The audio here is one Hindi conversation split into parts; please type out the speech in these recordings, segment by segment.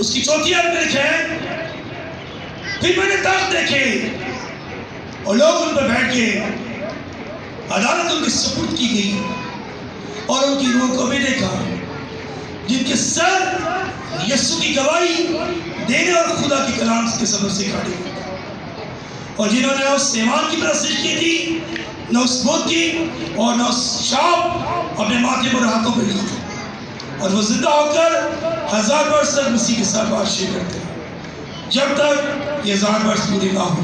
उसकी चौथी आयत में लिखा है, फिर मैंने तख्त देखे और लोग उन पर बैठ के अदालत उनके सुपुर्द की गई और उनकी रूह को भी देखा जिनके सर यीशु की गवाही देने और खुदा की कलाम के सबब से काटे और जिन्होंने उस ईमान की परस्तिश की थी, न उस बुत की और न उस शाप अपने माथे पर हाथों पर ली और वो जिंदा होकर 1000 वर्ष तक मसीह के साथ बातचीत करते हैं जब तक ये 1000 वर्ष पूरे ना हो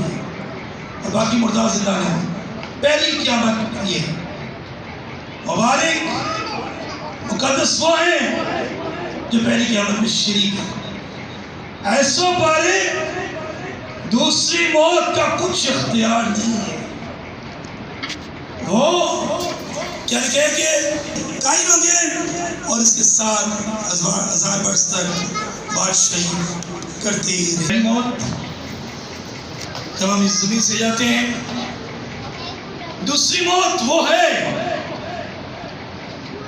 और बाकी मुर्दा जिंदा ना हो। पहली क़यामत ये है। मुबारक मुक़द्दस वो है जो पहली क़यामत में शरीक है। ऐसो बारे दूसरी मौत का कुछ इख्तियार नहीं है। वो क्या कह के कायम होंगे और इसके साथ 1000 वर्ष तक बादशाही करते ही। मौत जब हम इस ज़मीन से जाते हैं, दूसरी मौत वो है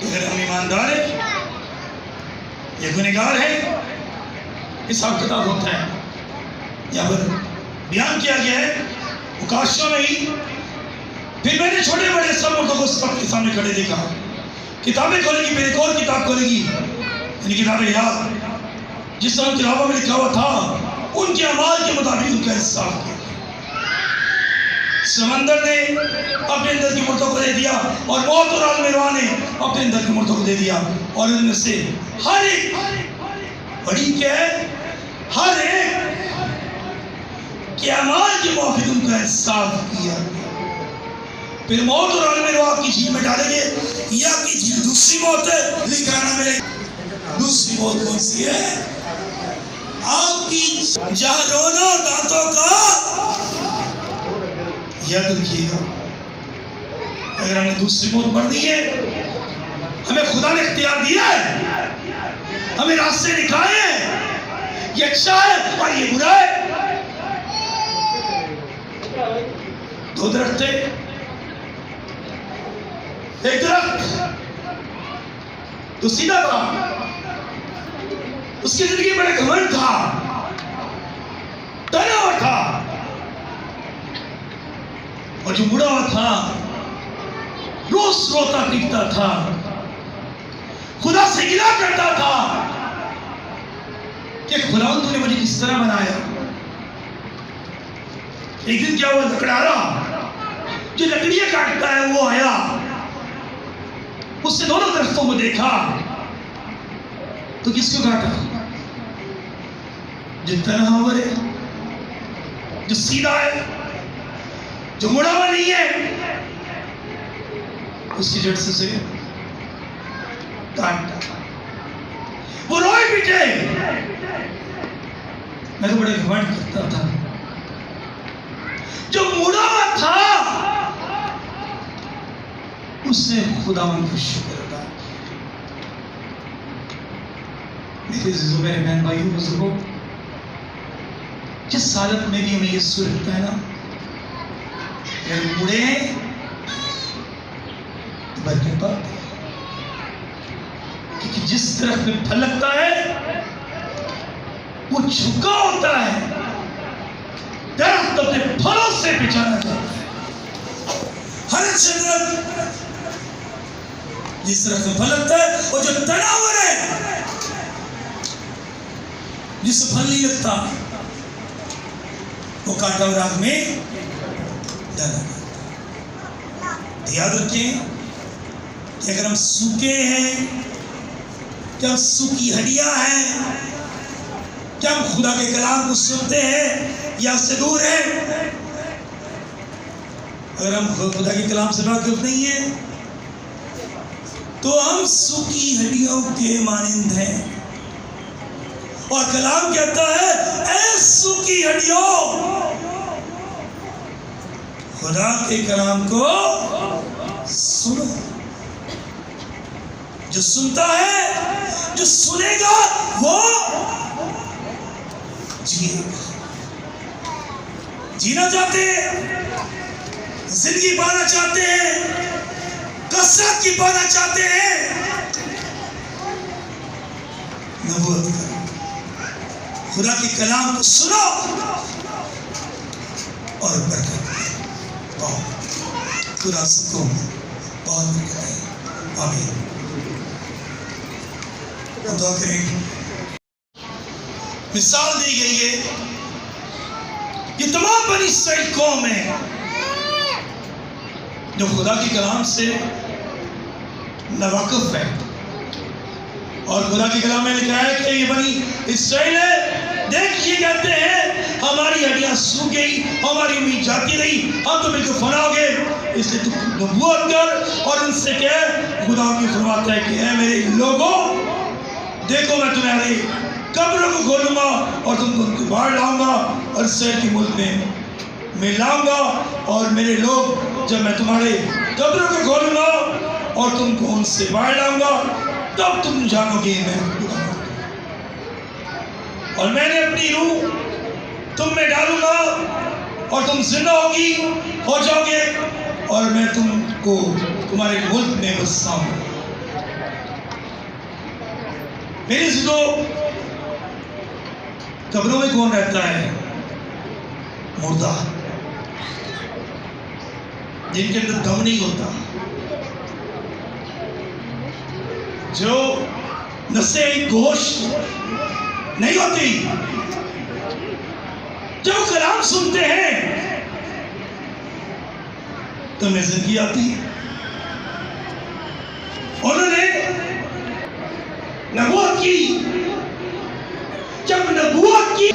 अगर हम ईमानदार हैं या गुनहगार हैं, हिसाब किताब होता है। यहाँ पर बयान किया गया है मुकाशों में ही, फिर मैंने छोटे बड़े सब मुर्दों को सबके सामने खड़े देखा। किताबें खोलेगी, फिर एक और किताब खोलेगी, यानी किताबें याद, जिस तरह किताबों में लिखा हुआ था उनके अमाल के मुताबिक उनका इंसाफ किया। समंदर ने अपने अंदर की मुर्दों को दे दिया और मौत और आलम ने अपने अंदर की मुर्दों को दे दिया और उनमें से हर एक बड़ी क्या है, हर एक के अमाल के मुताबिक उनका इंसाफ किया। फिर मौत और आलम की झील में डालेंगे, या की झील दूसरी मौत है। लिखा ना मेरे दूसरी मौत कौन सी है? आपकी जहां रोना दांतों का, याद रखिएगा अगर हमने दूसरी मौत मर दी है, हमें खुदा ने इख्तियार दिया है, हमें रास्ते दिखाए हैं, ये अच्छा है और ये बुरा है। दो दरख्त थे, एक दरख्त तो सीधा था, उसकी जिंदगी बड़ा घमंड था, तनाव था, और जो बुढ़ा हुआ था रोज रोता पीटता था, खुदा से गिला करता था कि खुदा तूने मुझे किस तरह बनाया। एक दिन क्या हुआ, लकड़ारा जो लकड़ियां काटता है वो आया, उसने दोनों दरख्तों को देखा तो किसको काटा? जो तनहावर है, जो सीधा है, जो मुड़ा हुआ नहीं है, उसकी जड़ से काटा। वो रोए पीटे। मैं तो बड़े घमंड करता था। जो मुड़ा हुआ था उसने खुदावन का शुक्र अदा किया। मेरे अज़ीज़ों, मेरे बहन भाइयों बुजुर्गों, जिस हालत में भी हमें ये सूरत है ना, अगर मुड़े हैं तो बरकत पाते हैं, क्योंकि जिस तरफ में फल लगता है वो झुका होता है। दरख्त अपने फलों से पहचाना जाता है। हर दरख्त जिस तरह से फल लगता है, वो जो तनावर है, जिससे फल नहीं लगता, वो कांटा और आग में डाला जाता है। याद रखें कि अगर हम सूखे हैं, क्या सूखी हड्डियां हैं, क्या हम खुदा के कलाम को सुनते हैं या उससे दूर है? अगर हम खुदा के कलाम से वाकिफ नहीं है तो हम सूखी हड्डियों के मानिंद हैं। और कलाम कहता है, ऐ सूखी हड्डियों, खुदा के कलाम को सुनो। जो सुनता है, जो सुनेगा, वो जिएगा। जीना चाहते हैं, जिंदगी पाना चाहते हैं, कसरत की पाना चाहते हैं, नबूवत करो। खुदा के कलाम को सुनो और बरकत पाओ। खुदा सबको बहुत बरकत है। आमीन। दुआ करें। मिसाल दी गई है, ये तमाम बनी इस्राएल कौम है जो खुदा के कलाम से नावाकिफ है। और खुदा के कलाम में लिखा है कि ये बनी इस्राएल है, देख ये कहते हैं हमारी हड्डियां सूख गई, हमारी उम्मीद जाती रही, हम तो बिल्कुल फना हो गए। इसलिए तू नबूवत कर और उनसे कह, खुदा भी फरमाता है कि ऐ मेरे लोगों, देखो मैं तुम्हारे कब्रों को खोलूंगा और तुमको उनके बाहर लाऊंगा और इस्राएल के मुल्क में मैं लाऊंगा। और मेरे लोग, जब मैं तुम्हारे कब्रों को खोलूंगा और तुमको उनसे बाहर लाऊंगा, तब तुम जानोगे मैं खुदा हूं। और मैंने अपनी रूह तुम में डालूंगा और तुम जिंदा हो जाओगे और मैं तुमको तुम्हारे मुल्क में बसाऊंगा। मेरे जिंदो कब्रों में कौन रहता है? मुर्दा, जिनके अंदर दम नहीं होता, जो नसें गोश्त नहीं होती। जब कलाम सुनते हैं तो उनमें जिंदगी आती है। उन्होंने नबूवत की, जब नबूवत की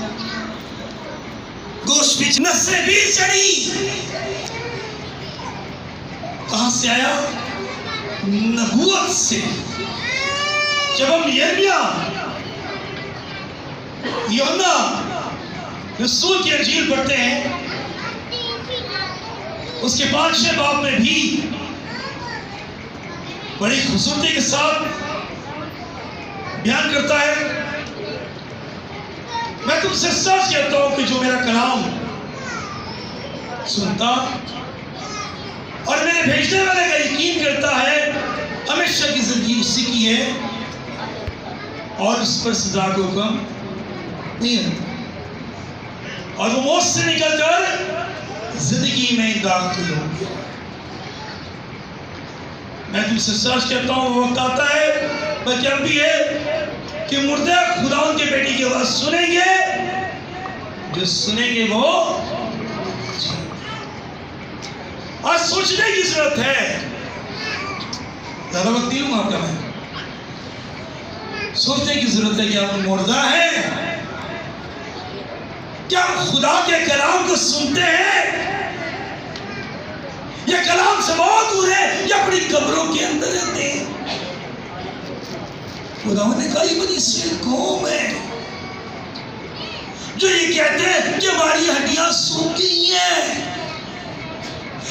गोश्त भी नसें भी चढ़ी। कहां से आया? नबूवत से। जब हम यिर्मयाह, यूहन्ना रसूल की अंजील पढ़ते हैं, उसके 5वें बाब में भी बड़ी खूबसूरती के साथ बयान करता है। मैं तुमसे सच कहता हूं कि जो मेरा कलाम सुनता और मेरे भेजने वाले का यकीन करता है, हमेशा की जिंदगी उसी की है और उस पर सजा का हुक्म नहीं है, और वो मौत से निकलकर जिंदगी में दाखिल हो गया। मैं तुमसे सच कहता हूं, वो वक्त आता है, बल्कि अब भी है, कि मुर्दे खुदा के बेटे की आवाज सुनेंगे, जो सुनेंगे वो। आज सोचने की जरूरत है, ज्यादा वक्त नहीं लूंगा आपका, मैं सोचने की जरूरत है कि आप मुर्दा है। क्या हम खुदा के कलाम को सुनते हैं? ये कलाम से बहुत दूर है, या अपनी कब्रों के अंदर रहते हैं? खुदा ने कहा ये बनी इस्राएल कौम है जो ये कहते हैं कि हमारी हड्डियां सूख गई हैं,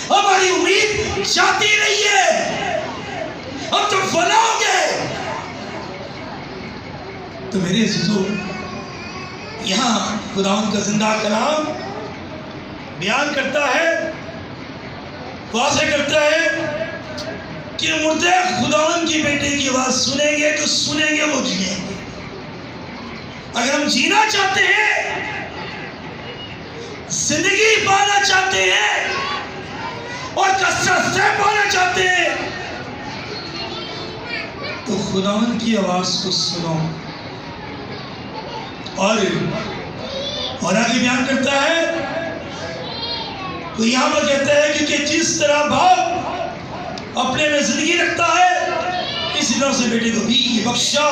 हमारी उम्मीद जाती रही है, हम तो फना हो गए। तो मेरे अज़ीज़ों, यहाँ खुदावंद का जिंदा कलाम बयान करता है, वाज़ेह करता है कि मुर्दे खुदावंद की बेटे की आवाज सुनेंगे तो सुनेंगे, वो जिएंगे। अगर हम जीना चाहते हैं, जिंदगी पाना चाहते हैं और कसरत से पाना चाहते हैं, तो खुदावंद की आवाज को सुनो। और आगे बयान करता है, तो यहां पर कहता है क्योंकि जिस तरह बाप अपने में जिंदगी रखता है, इसी तरह से बेटे को भी ये बख्शा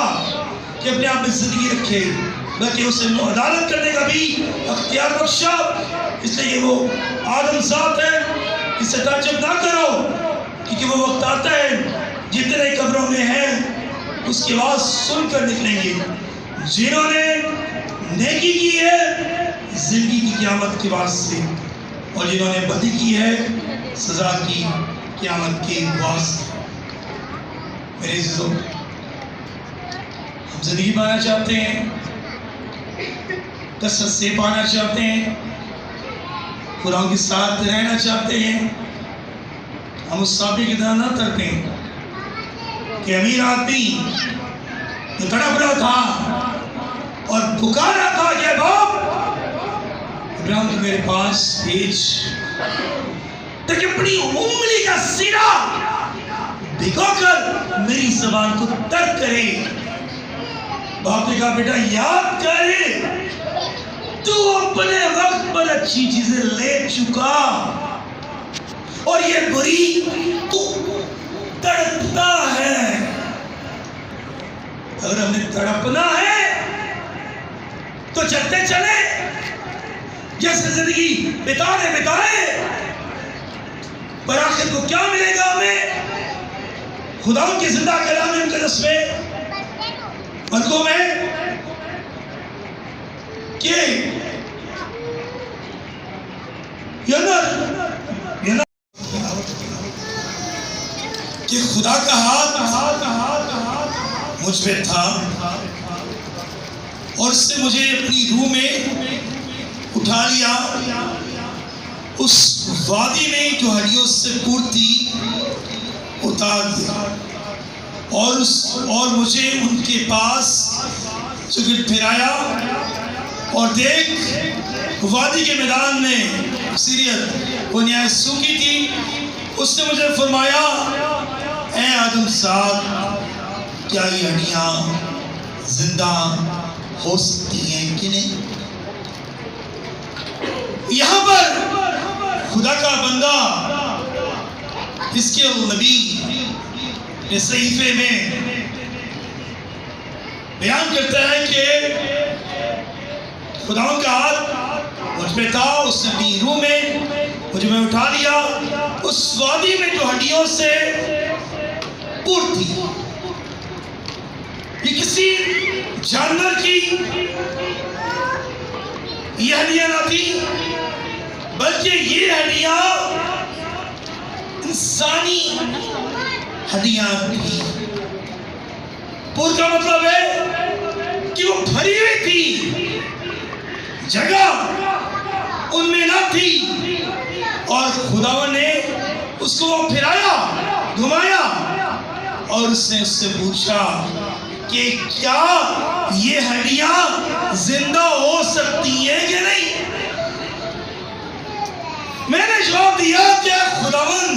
कि अपने आप में जिंदगी रखे, बल्कि उसे अदालत करने का भी अख्तियार बख्शा। इसलिए वो आदम ज़ात है, इससे ताज्जुब ना करो, क्योंकि वो वक्त आता है जितने कब्रों में हैं उसकी आवाज सुनकर निकलेंगे। जिन्होंने नेकी की है जिंदगी की क़यामत के वास्ते, और जिन्होंने बदी की है सजा की क़यामत के वास्ते। मेरे अज़ीज़ों, हम जिंदगी पाना चाहते हैं, कसरत से पाना चाहते हैं, खुदा के साथ रहना चाहते हैं। हम उस साबी की तरह ना तड़पें कि अमीर आदमी जो तड़प रहा था और पुकारा था कि मेरे पास भेज, ताकि अपनी उंगली का सिरा भिगोकर मेरी जबान को तर करे। बाप ने कहा बेटा याद कर, तू अपने वक्त पर अच्छी चीजें ले चुका और ये बुरी तू तड़पता है। अगर हमें तड़पना है तो चलते चले, जैसे जिंदगी बिताए, पर आखिर को क्या मिलेगा हमें? खुदा के जिंदा कलाम मुकद्दस में मरको में कि खुदा का हाथ मुझ पे था और उससे मुझे अपनी रूह में उठा लिया, उस वादी में जो हड्डियों से पूर्ण थी उतार दिया और मुझे उनके पास चुगिल फिराया और देख वादी के मैदान में सीरियत वो न्याय सूखी थी। उसने मुझे फरमाया, ऐ आदम साहब, क्या ये हड्डियां जिंदा हो सकती हैं कि नहीं? यहां पर खुदा का बंदा इसके नबी ने सहीफे में बयान करता है कि खुदा का हाथ मुझ पे था, उसने अपनी रूह में मुझे में उठा लिया, उस वादी में जो हड्डियों से पूर्ण थी। ये किसी जानवर की ये हड्डियां ना थी, बल्कि ये हड्डियां इंसानी हड्डियां थी। पूर्ण का मतलब है कि वो भरी हुई थी, जगह उनमें ना थी और खुदावन ने उसको वो फिराया, घुमाया और उसने उससे पूछा कि क्या ये हड्डियां जिंदा हो सकती हैं कि नहीं? मैंने जवाब दिया कि खुदावन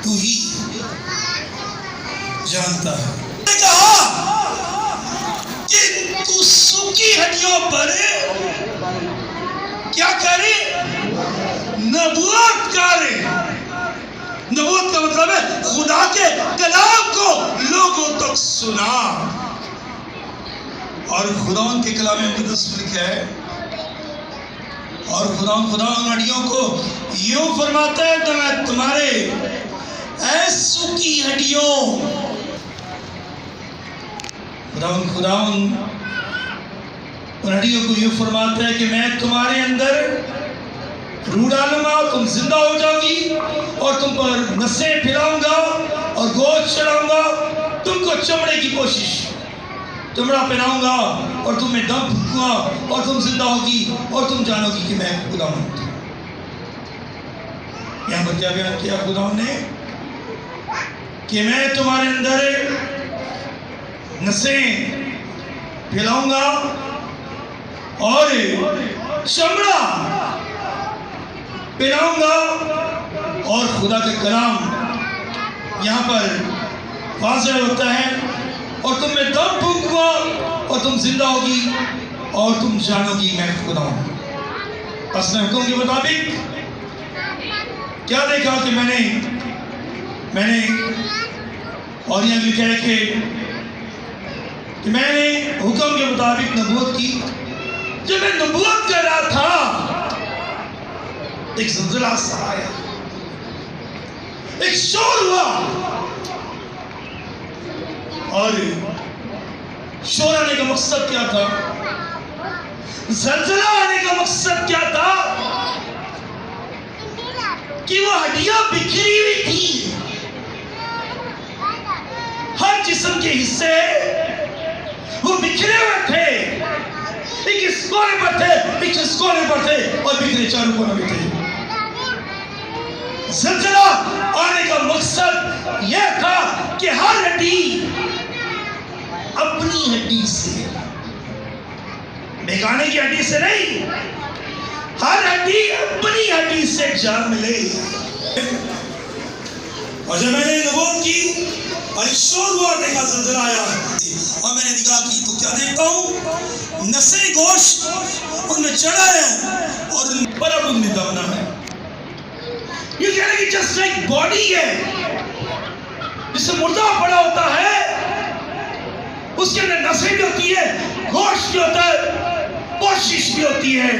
तू ही जानता है। मैंने कहा कि तू सूखी हड्डियों पर क्या करे? नबूवत करे। नबूवत का मतलब है खुदा के कलाम को लोगों तक सुना। और खुदा के कलाम में मुकद्दस लिखा है और खुदा उन हड्डियों को यूं फरमाता है तो मैं तुम्हारे ऐ सूखी हड्डियों, खुदा उन हड्डियों को यूं फरमाता है कि मैं तुम्हारे अंदर रूह डालूंगा, तुम जिंदा हो जाओगी और तुम पर नसें फैलाऊंगा और गोश्त चढ़ाऊंगा, तुमको चमड़े की कोशिश चमड़ा पहनाऊंगा और तुम्हें दम फूंकूंगा और तुम जिंदा होगी और तुम जानोगी कि मैं खुदा हूं। यहां पर क्या बयान किया खुदा ने कि मैं तुम्हारे अंदर नसें फैलाऊंगा और चमड़ा पहनाऊंगा। और खुदा का कलाम यहाँ पर वाज़ेह होता है और तुम में दम फूंकूंगा और तुम जिंदा होगी और तुम जानोगी मैं खुदा हूं। अपने हुक्म के मुताबिक क्या देखा कि मैंने और यहाँ लिखा है कि मैंने हुक्म के मुताबिक नबूवत की। जब मैं नबूवत कर रहा था एक ज़लज़ला सा आया, एक शोर हुआ और शोर आने का मकसद क्या था? ज़लज़ला आने का मकसद क्या था? कि वो हड्डियां बिखरी हुई थी, हर जिस्म के हिस्से वो बिखरे हुए थे, एक इस कोने पर थे, एक इस कोने पर थे और बिखरे चारों कोने में थे। ज़लज़ला आने का मकसद यह था कि हर हड्डी अपनी हड्डी से बेगाने की हड्डी से नहीं, हर हड्डी अपनी हड्डी से जा मिले। और जब मैंने नबूवत की और शोर हुआ, देखा ज़लज़ला आया और मैंने निगाह की तो क्या देखता हूँ, नसें गोश्त उनमें चढ़ा है और उन पर अब उनमें दबना है। ये कह रहे कि जस्ट लाइक बॉडी है जिससे मुर्दा पड़ा होता है, उसके अंदर नसें भी होती है, गोश्त भी होता है, कोशिश भी होती है।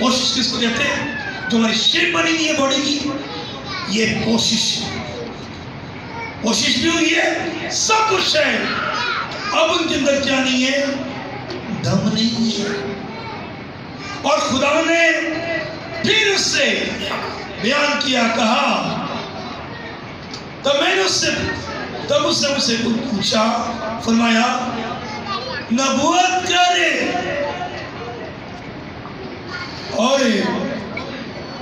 कोशिश किसको कहते हैं? जो हमारी शेप बनी हुई है बॉडी की, ये कोशिश भी हुई है, सब कुछ है। अब उनके अंदर क्या नहीं है? दम नहीं है। और खुदा ने फिर उससे बयान किया, कहा, तब उसने मुझसे पूछा, फरमाया, नबूवत करे और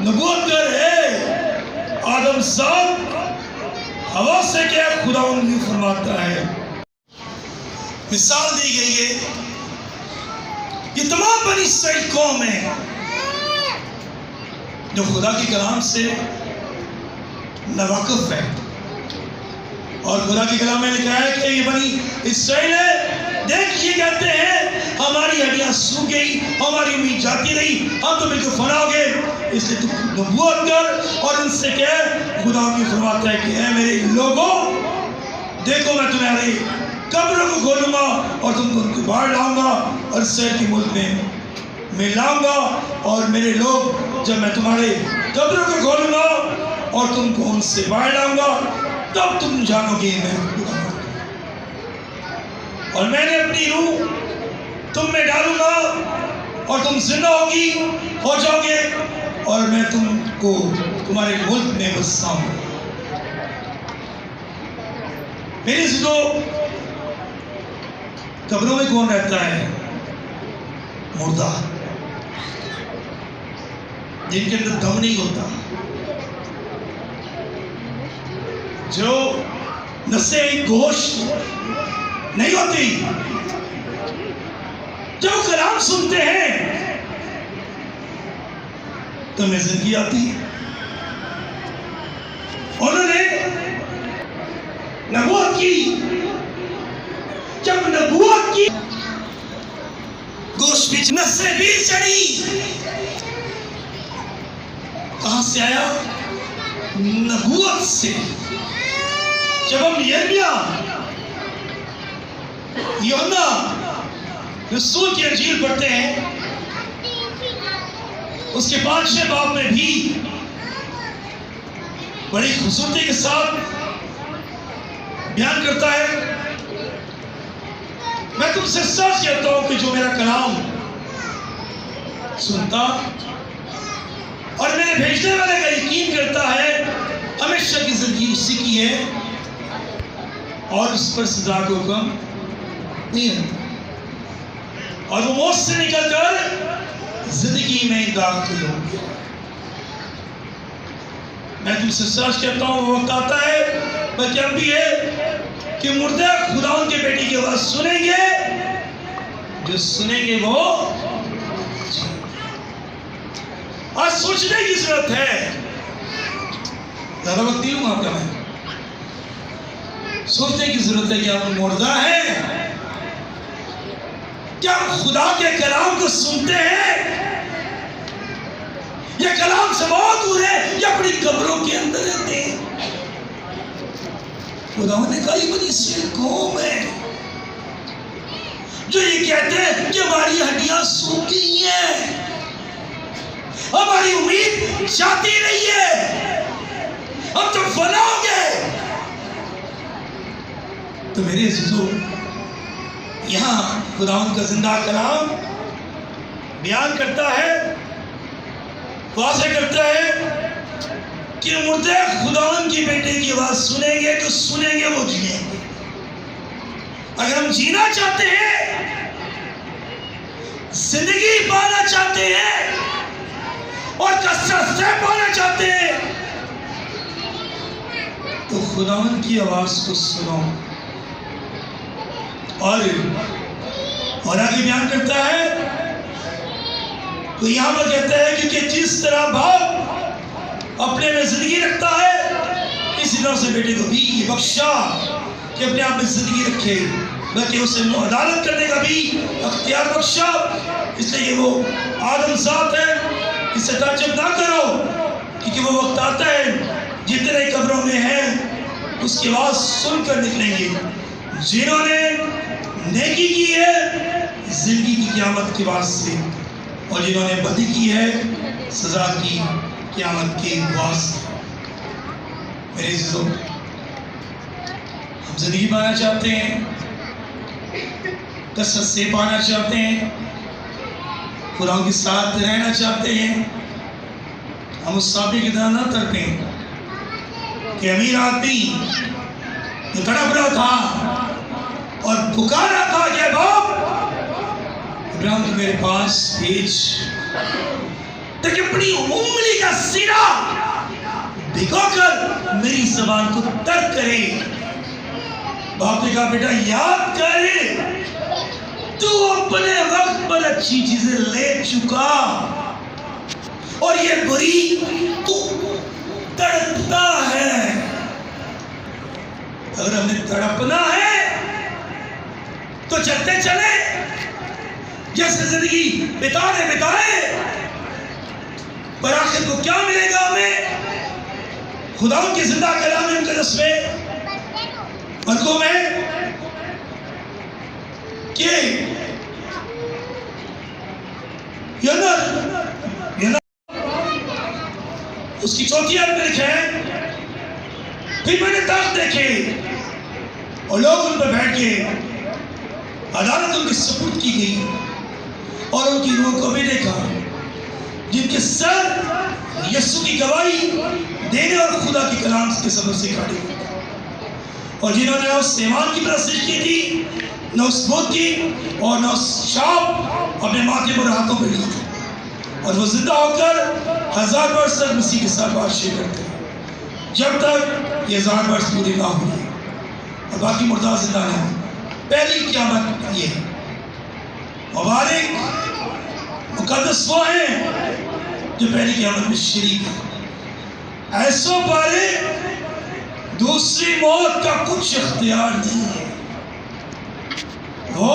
नबूवत करे आदम साहब, हवा से क्या खुदा उनकी फरमाता है। मिसाल दी गई है, ये तमाम बनी इसराइल कौम है जो खुदा के कलाम से नावाकिफ है। और खुदा के कलाम में लिखा है कि ये बनी इसराइल है, देख ये कहते हैं हमारी हड्डियां सूख गई, हमारी उम्मीद जाती रही, हम तो बिल्कुल फना हो गए, इसलिए तू नबूवत कर और उनसे कह, खुदा की फरमाता है कि ऐ मेरे लोगों, देखो मैं तुम्हारी कब्रों को खोलूंगा और तुमको उनके बाहर लाऊंगा और शहर की मुल्क में मैं लाऊंगा। और मेरे लोग, जब मैं तुम्हारे कब्रों को खोलूंगा और तुमको उनसे बाहर लाऊंगा, तब तुम जानोगे मैं खुदा हूं। और मैंने अपनी रूह तुम में डालूंगा और तुम जिंदा हो जाओगे और मैं तुमको तुम्हारे मुल्क में बसाऊंगा। मेरे जो कब्रों में कौन रहता है? मुर्दा, जिनके अंदर दम नहीं होता, जो नसें गोश्त नहीं होती। जब कलाम सुनते हैं तो हमें जिंदगी आती है। उन्होंने नबूवत की, जब नबूवत की गोश्त भी, नसें भी चढ़ी। कहां से आया? नबूवत से। जब हम यूहन्ना रसूल की अंजील पढ़ते हैं, उसके 5वें बाब में भी बड़ी खूबसूरती के साथ बयान करता है, मैं तुमसे सच कहता हूं कि जो मेरा कलाम सुनता और मेरे भेजने वाले का यकीन करता है, हमेशा की जिंदगी उसी की है और उस पर सजा का हुक्म नहीं है, और वो मौत से निकलकर जिंदगी में दाखिल हो गया। मैं तुमसे सच कहता हूं, वो वक्त आता है, वह जब भी है कि मुर्दे खुदा के बेटे की आवाज सुनेंगे, जो सुनेंगे वो। आज सोचने की जरूरत है, ज्यादा वक्त नहीं लूंगा आपका, मैं सोचने की जरूरत है कि आप मुर्दा है, क्या हम खुदा के कलाम को सुनते हैं या कलाम से बहुत दूर है या अपनी कब्रों के अंदर रहते हैं? खुदा ने कहा ये बनी इसराइल कौम है जो ये कहते हैं कि हमारी हड्डियां सूख गई हैं, हमारी उम्मीद जाती रही है, हम तो फना हो गए। तो मेरे अज़ीज़ों, यहाँ खुदावंद का जिंदा कलाम बयान करता है, वाज़ेह करता है कि मुर्दे खुदावंद की बेटे की आवाज सुनेंगे तो सुनेंगे, वो जिएंगे। अगर हम जीना चाहते हैं, जिंदगी पाना चाहते हैं और कसरत से पाना चाहते हैं, तो खुदावंद की आवाज को सुनो। और आगे बयान करता है तो यहाँ पर कहते हैं क्योंकि जिस तरह बाप अपने में जिंदगी रखता है इसी तरह से बेटे को भी ये बख्शा कि अपने आप में जिंदगी रखे, बल्कि उसे अदालत करने का भी अख्तियार बख्शा। इसलिए वो आदम ज़ात है, इससे ताज्जुब ना करो क्योंकि वो वक्त आता है जितने कब्रों में हैं उसकी आवाज़ सुनकर निकलेंगे। जिन्होंने नेकी की है जिंदगी की क़यामत के वास्ते, और जिन्होंने बदी की है सज़ा की क़यामत के वास्ते। मेरे अज़ीज़ों, हम जिंदगी पाना चाहते हैं, कसरत से पाना चाहते हैं, खुदा के साथ रहना चाहते हैं। हम उस साबी की तरह ना तड़पें कि अमीर आदमी जो तड़प रहा था और पुकारा था कि बाप इब्राहिम को मेरे पास भेज, ताकि अपनी उंगली का सिरा भिगोकर मेरी ज़बान को तर करे। बाप ने कहा बेटा याद कर, तू अपने वक्त पर अच्छी चीजें ले चुका और ये बुरी तू तड़पता है। अगर हमें तड़पना है तो चलते चले, जैसे जिंदगी बिताए, पर आखिर को क्या मिलेगा हमें? खुदा के जिंदा कलाम मुक़द्दस में मरकूम है कि उसकी चौथी आयत में लिखे हैं, फिर मैंने ताक देखे और लोग उन पर बैठ के अदालत उनकी सुपुर्द की गई और उनकी रूह को भी देखा जिनके सर यीशु की गवाही देने और खुदा की कलाम के सबब से काटे, और जिन्होंने उस ईमान की परस्तिश की थी, न उस बुत की और न उस शाप अपने माथे पर हाथों में ली थी, और वो जिंदा होकर 1000 वर्ष तक मसीह के साथ बातचीत करते हैं जब तक ये 1000 वर्ष पूरे ना हुए और बाकी मुर्दा जिंदा ना हो। पहली क़यामत ये है। मुबारक मुक़द्दस वो हैं जो पहली क़यामत में शरीक है। ऐसों बारे दूसरी मौत का कुछ इख्तियार नहीं है। वो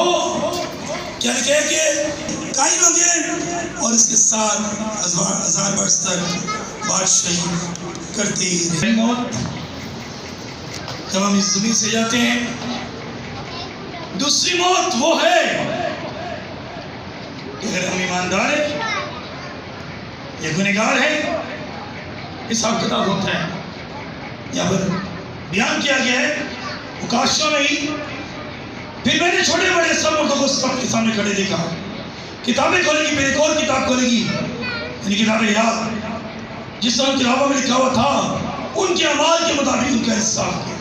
क्या कह के कायल हो गए और इसके साथ 1000 वर्ष तक बादशाही करते रहे। मौत जब हम इस ज़मीन से जाते हैं, दूसरी मौत वो है अगर हम ईमानदार हैं या गुनहगार हैं, हिसाब किताब होता है। यहाँ पर बयान किया गया है मुकाशा में ही, फिर मैंने छोटे बड़े सब मुर्दों को सबके सामने खड़े देखा। किताबें खोलेगी, फिर एक और किताब खोलेगी, यानी किताबें याद, जिस तरह किताबों में लिखा हुआ था उनके अमाल के मुताबिक उनका इंसाफ किया।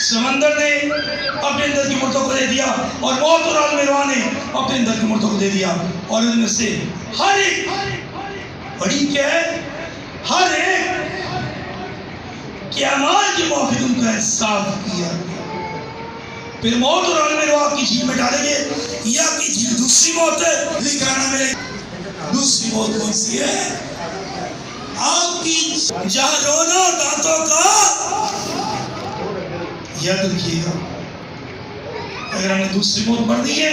समंदर ने अपने अंदर की मुर्दों को दे दिया और मौत और आलमेरवा ने अपने अंदर की मुर्दों को दे दिया, और उनमें से हर एक बड़ी क्या है, हर एक के अमाल के मुताबिक उनका इंसाफ किया। फिर मौत और आलमेरवा की झील में डालेंगे, या की झील दूसरी मौत है, लिखा ना मिले। दूसरी मौत कौन सी है? आपकी जहां रोना दांतों का, याद रखिएगा। अगर हमने दूसरी मौत मरनी है,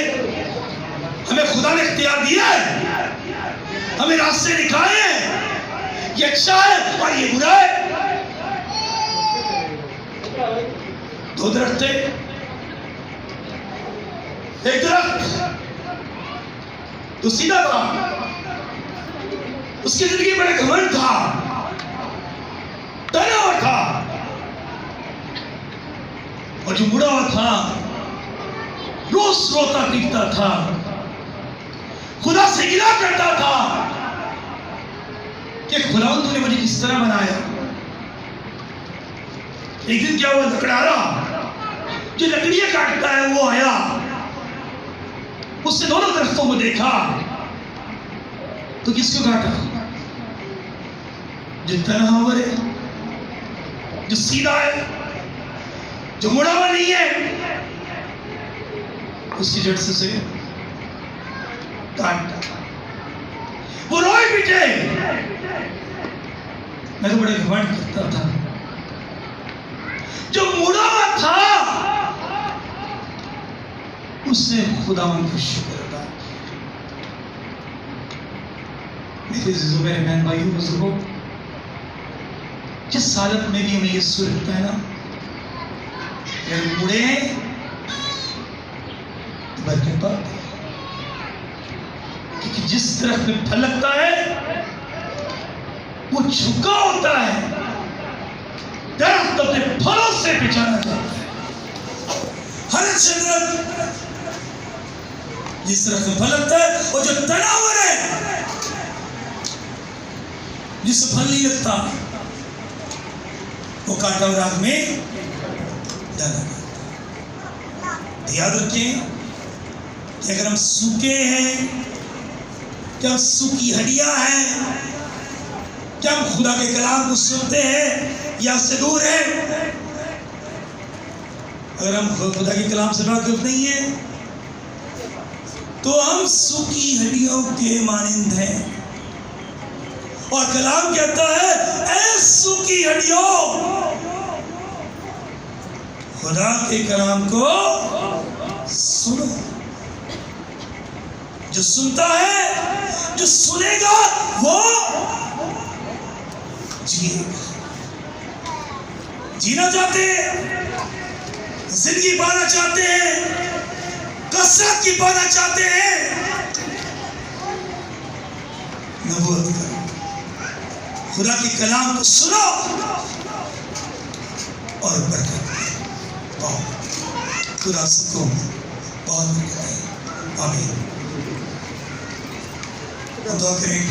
हमें खुदा ने इख्तियार दिया है, हमें रास्ते दिखाए हैं, ये अच्छा है और ये बुरा है। दो दरख्त थे, एक दरख्त तो सीधा था, उसकी जिंदगी बड़े घमंड था, तनाव था, और जो मुड़ा हुआ था रोज रोता पीटता था, खुदा से गिला करता था कि खुदा तूने मुझे किस तरह बनाया। एक दिन क्या हुआ, लकड़हारा जो लकड़ियां काटता है वो आया, उसने दोनों दरख्तों को देखा, तो किसको काटा? जो तनहावर है, जो सीधा है, जो मुड़ा हुआ नहीं है, उसकी जड़ से काटता। कोई पीटे, मैं तो बड़े घमंड करता था। जो मुड़ा हुआ था उसने खुदावन का शुक्र अदा किया। मेरे अज़ीज़ों, मेरे बहन भाइयों बुजुर्गों, जिस हालत में भी हमें ये सुनता है ना, अगर मुड़े तो बरकत पाते हैं, क्योंकि जिस तरफ में फल लगता है वो झुका होता है। दरख्त अपने फलों से पहचाना जाता है। हर शजरत जिस तरह से फल लगता है, और जो तना हुआ है जिससे फल नहीं लगता, वो कांटा और आग में डाला जाता है। याद रखें कि अगर हम सूखे हैं, क्या हम सूखी हड्डियां हैं, क्या हम खुदा के कलाम को सुनते हैं या उससे दूर है? अगर हम खुदा के कलाम से वाकिफ नहीं है तो हम सूखी हड्डियों के मानिंद हैं। और कलाम कहता है, ऐ सूखी हड्डियों, खुदा के कलाम को सुनो। जो सुनता है, जो सुनेगा, वो जिएगा। जीना चाहते हैं, जिंदगी पाना चाहते हैं, कसरत की पाना चाहते हैं, नबूवत करो, खुदा के कलाम को सुनो और बरकत पाओ। खुदा सबको बहुत बरकत है। आमीन। दुआ करें।